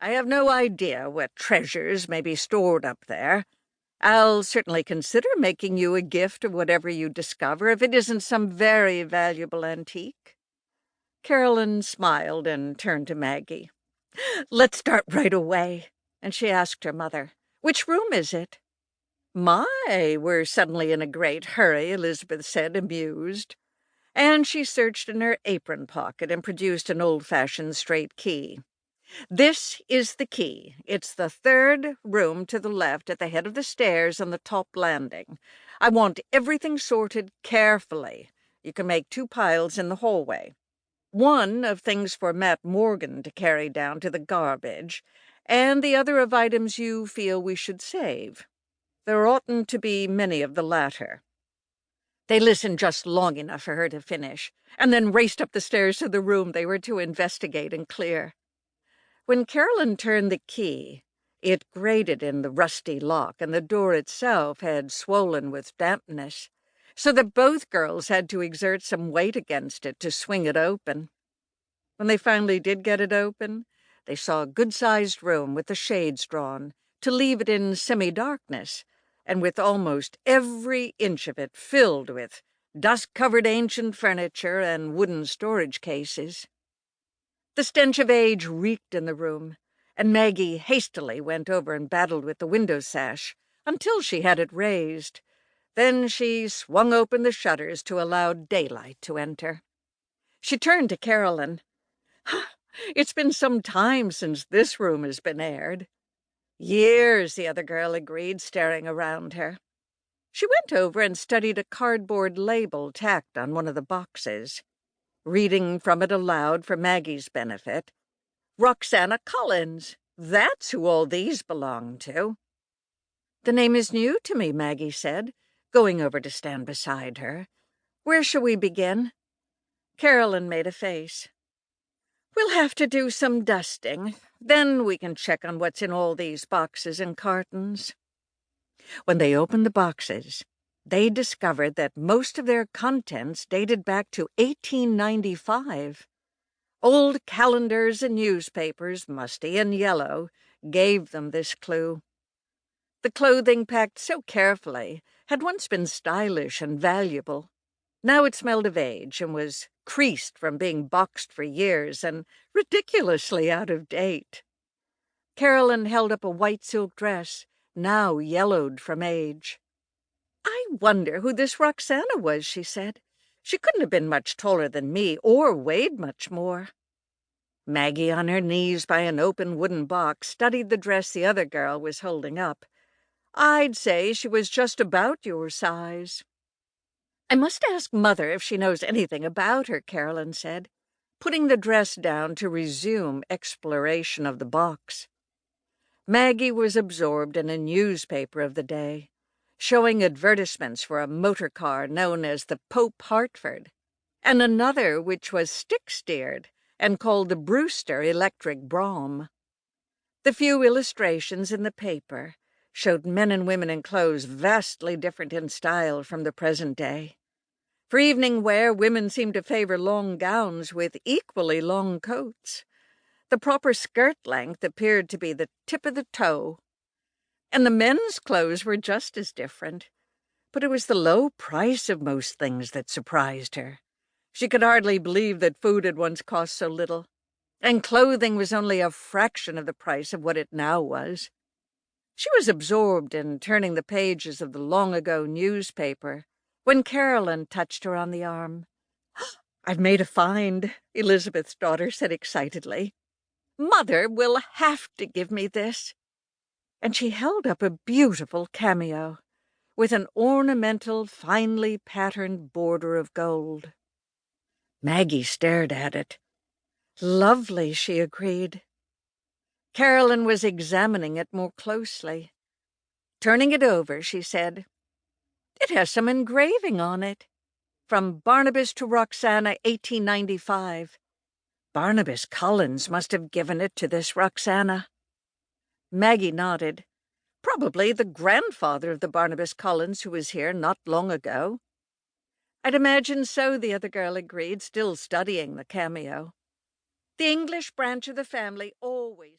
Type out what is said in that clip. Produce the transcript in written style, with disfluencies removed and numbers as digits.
I have no idea what treasures may be stored up there. I'll certainly consider making you a gift of whatever you discover if it isn't some very valuable antique." Carolyn smiled and turned to Maggie. "Let's start right away." And she asked her mother, "Which room is it?" "My, we're suddenly in a great hurry," Elizabeth said, amused. And she searched in her apron pocket and produced an old-fashioned straight key. "This is the key. It's the third room to the left at the head of the stairs on the top landing. I want everything sorted carefully. You can make 2 piles in the hallway. One of things for Matt Morgan to carry down to the garbage, and the other of items you feel we should save. There oughtn't to be many of the latter." They listened just long enough for her to finish, and then raced up the stairs to the room they were to investigate and clear. When Carolyn turned the key, it grated in the rusty lock, and the door itself had swollen with dampness, so that both girls had to exert some weight against it to swing it open. When they finally did get it open, they saw a good-sized room with the shades drawn, to leave it in semi-darkness, and with almost every inch of it filled with dust-covered ancient furniture and wooden storage cases. The stench of age reeked in the room, and Maggie hastily went over and battled with the window sash until she had it raised. Then she swung open the shutters to allow daylight to enter. She turned to Carolyn. "It's been some time since this room has been aired." "Years," the other girl agreed, staring around her. She went over and studied a cardboard label tacked on one of the boxes. Reading from it aloud for Maggie's benefit, "Roxanna Collins. That's who all these belong to." "The name is new to me," Maggie said, going over to stand beside her. "Where shall we begin?" Carolyn made a face. "We'll have to do some dusting. Then we can check on what's in all these boxes and cartons." When they opened the boxes, they discovered that most of their contents dated back to 1895. Old calendars and newspapers, musty and yellow, gave them this clue. The clothing packed so carefully had once been stylish and valuable. Now it smelled of age and was creased from being boxed for years and ridiculously out of date. Carolyn held up a white silk dress, now yellowed from age. "I wonder who this Roxanna was," she said. "She couldn't have been much taller than me or weighed much more." Maggie, on her knees by an open wooden box, studied the dress the other girl was holding up. "I'd say she was just about your size." "I must ask Mother if she knows anything about her," Carolyn said, putting the dress down to resume exploration of the box. Maggie was absorbed in a newspaper of the day, showing advertisements for a motor car known as the Pope Hartford, and another which was stick-steered and called the Brewster Electric Brougham. The few illustrations in the paper showed men and women in clothes vastly different in style from the present day. For evening wear, women seemed to favor long gowns with equally long coats. The proper skirt length appeared to be the tip of the toe. And the men's clothes were just as different. But it was the low price of most things that surprised her. She could hardly believe that food had once cost so little, and clothing was only a fraction of the price of what it now was. She was absorbed in turning the pages of the long-ago newspaper when Carolyn touched her on the arm. "I've made a find," Elizabeth's daughter said excitedly. "Mother will have to give me this." And she held up a beautiful cameo with an ornamental, finely patterned border of gold. Maggie stared at it. "Lovely," she agreed. Carolyn was examining it more closely. Turning it over, she said, "It has some engraving on it. From Barnabas to Roxanna, 1895. Barnabas Collins must have given it to this Roxanna." Maggie nodded. "Probably the grandfather of the Barnabas Collins who was here not long ago." "I'd imagine so," the other girl agreed, still studying the cameo. "The English branch of the family always